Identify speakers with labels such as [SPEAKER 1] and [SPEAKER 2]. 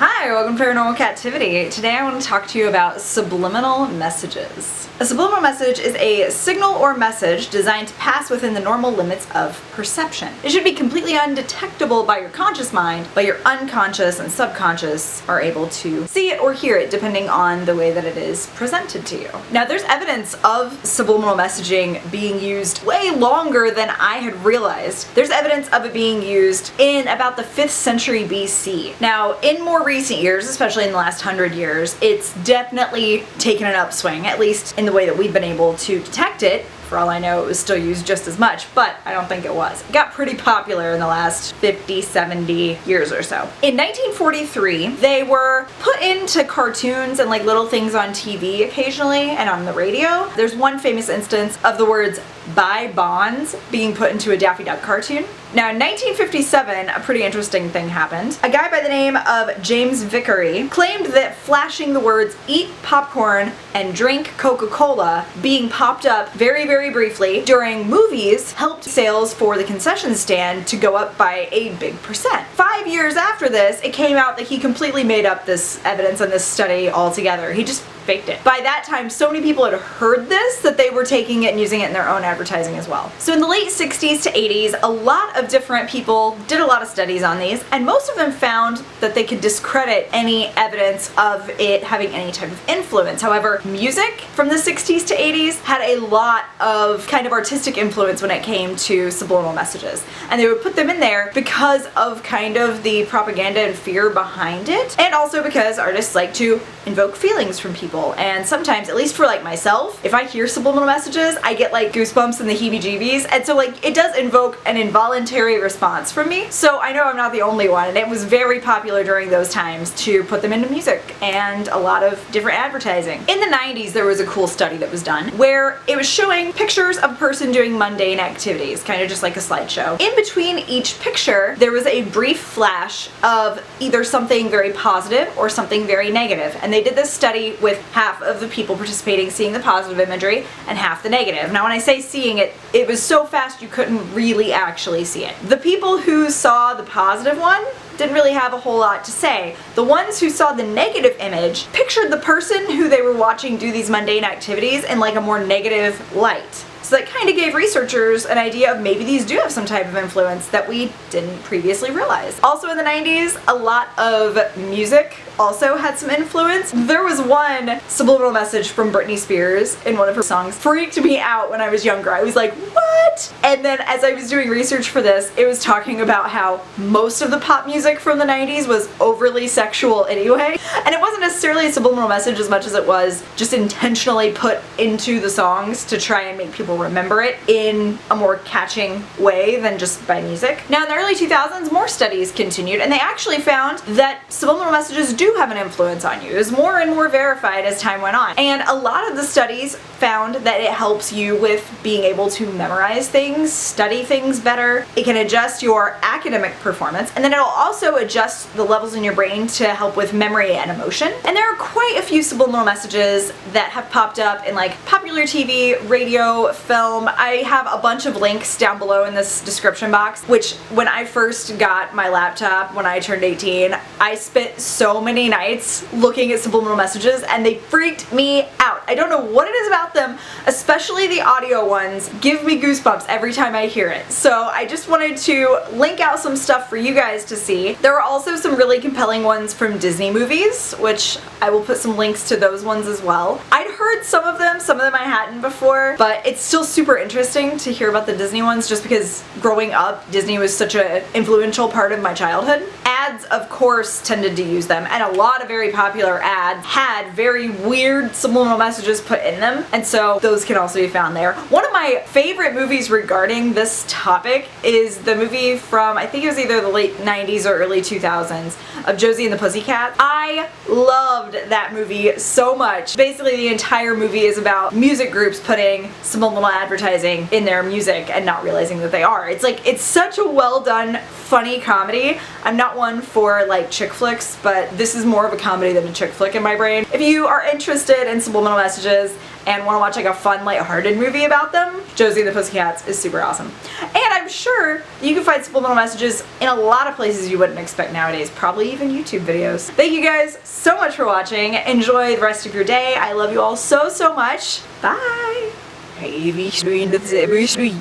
[SPEAKER 1] Hi, welcome to Paranormal Kativity. Today I want to talk to you about subliminal messages. A subliminal message is a signal or message designed to pass within the normal limits of perception. It should be completely undetectable by your conscious mind, but your unconscious and subconscious are able to see it or hear it depending on the way that it is presented to you. Now, there's evidence of subliminal messaging being used way longer than I had realized. There's evidence of it being used in about the 5th century BC. Now, in more recent years, especially in the last 100 years, it's definitely taken an upswing, at least in the way that we've been able to detect it. For all I know, it was still used just as much, but I don't think it was. It got pretty popular in the last 50, 70 years or so. In 1943, they were put into cartoons and like little things on TV occasionally and on the radio. There's one famous instance of the words "buy bonds" being put into a Daffy Duck cartoon. Now, in 1957, a pretty interesting thing happened. A guy by the name of James Vickery claimed that flashing the words "eat popcorn" and "drink Coca-Cola" being popped up very, very briefly during movies helped sales for the concession stand to go up by a big percent. 5 years after this, it came out that he completely made up this evidence and this study altogether. He just faked it. By that time, so many people had heard this that they were taking it and using it in their own advertising as well. So in the late 60s to 80s, a lot of different people did a lot of studies on these, and most of them found that they could discredit any evidence of it having any type of influence. However, music from the 60s to 80s had a lot of kind of artistic influence when it came to subliminal messages. And they would put them in there because of kind of the propaganda and fear behind it, and also because artists like to invoke feelings from people. And sometimes, at least for like myself, if I hear subliminal messages, I get like goosebumps and the heebie-jeebies, and so like it does invoke an involuntary response from me. So I know I'm not the only one, and it was very popular during those times to put them into music and a lot of different advertising. In the 90s, there was a cool study that was done where it was showing pictures of a person doing mundane activities, kind of just like a slideshow. In between each picture, there was a brief flash of either something very positive or something very negative, and they did this study with half of the people participating seeing the positive imagery and half the negative. Now, when I say seeing it, it was so fast you couldn't really actually see it. The people who saw the positive one didn't really have a whole lot to say. The ones who saw the negative image pictured the person who they were watching do these mundane activities in like a more negative light. So that kind of gave researchers an idea of maybe these do have some type of influence that we didn't previously realize. Also in the 90s, a lot of music also had some influence. There was one subliminal message from Britney Spears in one of her songs. Freaked me out when I was younger. I was like, what? And then as I was doing research for this, it was talking about how most of the pop music from the 90s was overly sexual anyway. And it wasn't necessarily a subliminal message as much as it was just intentionally put into the songs to try and make people remember it in a more catching way than just by music. Now, in the early 2000s, more studies continued, and they actually found that subliminal messages do have an influence on you. It was more and more verified as time went on. And a lot of the studies found that it helps you with being able to memorize things, study things better. It can adjust your academic performance, and then it'll also adjust the levels in your brain to help with memory and emotion. And there are quite a few subliminal messages that have popped up in like popular TV, radio, film. I have a bunch of links down below in this description box, which when I first got my laptop when I turned 18, I spent so many nights looking at subliminal messages, and they freaked me out. I don't know what it is about them, especially the audio ones, give me goosebumps every time I hear it. So I just wanted to link out some stuff for you guys to see. There are also some really compelling ones from Disney movies, which I will put some links to those ones as well. I'd heard some of them I hadn't before, but it's still super interesting to hear about the Disney ones just because growing up, Disney was such an influential part of my childhood. Ads, of course, tended to use them, and a lot of very popular ads had very weird subliminal messages put in them, and so those can also be found there. One of my favorite movies regarding this topic is the movie from, I think it was either the late 90s or early 2000s, of Josie and the Pussycats. I loved that movie so much. Basically, the entire movie is about music groups putting subliminal advertising in their music and not realizing that they are. It's like, it's such a well done, funny comedy. I'm not one for like chick flicks, but this is more of a comedy than a chick flick in my brain. If you are interested in subliminal messages and want to watch like a fun, lighthearted movie about them, Josie and the Pussycats is super awesome. And I'm sure you can find subliminal messages in a lot of places you wouldn't expect nowadays, probably even YouTube videos. Thank you guys so much for watching. Enjoy the rest of your day. I love you all so, so much. Bye!